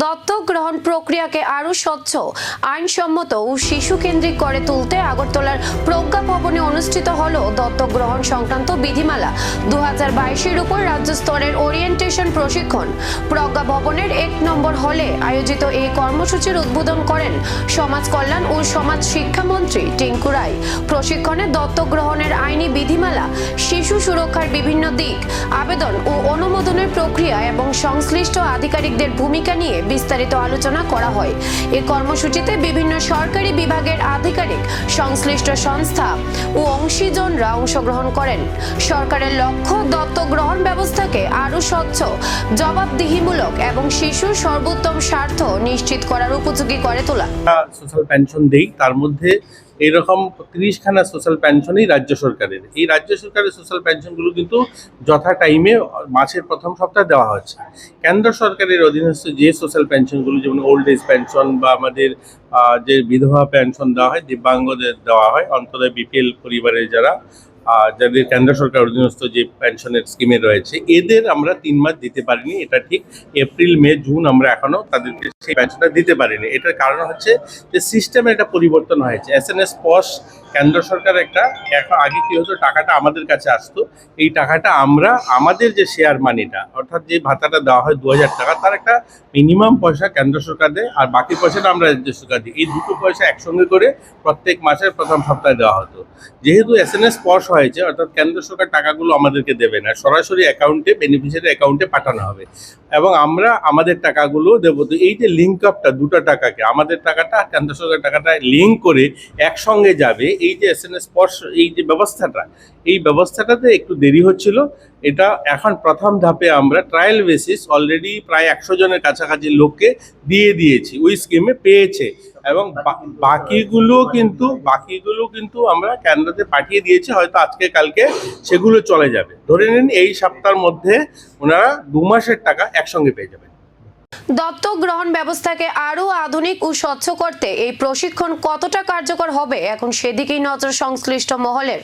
দত্তক গ্রহণ প্রক্রিয়াকে আরও স্বচ্ছ, আইনসম্মত ও শিশু কেন্দ্রিক করে তুলতে আগরতলার প্রজ্ঞা ভবনে অনুষ্ঠিত হল দত্তক গ্রহণ সংক্রান্ত বিধিমালা 2022-এর উপর রাজ্য স্তরের ওরিয়েন্টেশন প্রশিক্ষণ। প্রজ্ঞা ভবনের 1 নম্বর হলে আয়োজিত এই কর্মসূচির উদ্বোধন করেন সমাজ কল্যাণ ও সমাজ শিক্ষামন্ত্রী টিঙ্কু রায়। প্রশিক্ষণে দত্তক গ্রহণের আইনি বিধিমালা, শিশু সুরক্ষার বিভিন্ন দিক, আবেদন ও অনুমোদনের প্রক্রিয়া এবং সংশ্লিষ্ট আধিকারিকদের ভূমিকা নিয়ে বিস্তারিত আলোচনা করা হয়। এই কর্মসূচিতে বিভিন্ন সরকারি বিভাগের আধিকারিক, সংশ্লিষ্ট সংস্থা ও অংশীজনরা অংশগ্রহণ করেন। সরকারের লক্ষ্য দত্তক গ্রহণ ব্যবস্থাকে আরও স্বচ্ছ, জবাবদিহিমূলক এবং শিশুর সর্বোত্তম স্বার্থ নিশ্চিত করার উপযোগী করে তোলা। সোশ্যাল পেনশন দেই, তার মধ্যে এইরকম 30খানা সোশ্যাল পেনশনই রাজ্য সরকারের। এই রাজ্য সরকারের সোশ্যাল পেনশনগুলো কিন্তু যথা টাইমে মাসের প্রথম সপ্তাহে দেওয়া হচ্ছে। কেন্দ্র সরকারের অধীনস্থ যে সোশ্যাল পেনশনগুলো, যেমন ওল্ড এজ পেনশন বা আমাদের যে বিধবা পেনশন দেওয়া হয়, দিব্যাঙ্গদের দেওয়া হয়, অন্তত বিপিএল পরিবারের যাদের কেন্দ্র সরকার অধীনস্থ যে পেনশনের স্কিমে রয়েছে, এদের আমরা 3 মাস দিতে পারিনি। এটা ঠিক। এপ্রিল, মে, জুন আমরা এখনো তাদেরকে সেই পেনশনটা দিতে পারিনি। এটার কারণ হচ্ছে যে সিস্টেমে একটা পরিবর্তন হয়েছে। SNS পস কেন্দ্র সরকার এখন আগে কি হতো, টাকাটা আমাদের কাছে আসতো, এই টাকাটা আমরা আমাদের যে শেয়ার মানিটা, অর্থাৎ যে ভাতাটা দেওয়া হয় 2000 টাকা, তার একটা মিনিমাম পয়সা কেন্দ্র সরকার দেয়, আর বাকি পয়সাটা আমরা রাজ্য সরকার দিই। এই দুটো পয়সা একসঙ্গে করে প্রত্যেক মাসের প্রথম সপ্তাহে দেওয়া হতো। যেহেতু SNS পস হয়েছে, অর্থাৎ কেন্দ্র সরকার টাকাগুলো আমাদেরকে দেবে না, সরাসরি অ্যাকাউন্টে, বেনিফিশিয়ারি অ্যাকাউন্টে পাঠানো হবে এবং আমরা আমাদের টাকাগুলো দেবো। তো এই যে লিঙ্ক আপটা, দুটো টাকাকে, আমাদের টাকাটা কেন্দ্র সরকার টাকাটা লিঙ্ক করে একসঙ্গে যাবে, এই যে SNS পস, এই যে এই ব্যবস্থাটাতে একটু দেরি হচ্ছিল। এটা এখন প্রথম ধাপে আমরা ট্রায়াল বেসিস অলরেডি প্রায় 100 জনের কাছাকাছি লোককে দিয়েছি, ওই স্কিমে পেয়েছে, এবং বাকিগুলো কিন্তু আমরা কেন্দ্রতে পাঠিয়ে দিয়েছি। হয়তো আজকে কালকে সেগুলো চলে যাবে। ধরে নিন এই সপ্তাহের মধ্যে ওনারা 2 মাসের টাকা একসঙ্গে পেয়ে যাবেন। দত্তক গ্রহণ ব্যবস্থাকে আরও আধুনিক ও স্বচ্ছ করতে এই প্রশিক্ষণ কতটা কার্যকর হবে, এখন সেদিকেই নজর সংশ্লিষ্ট মহলের।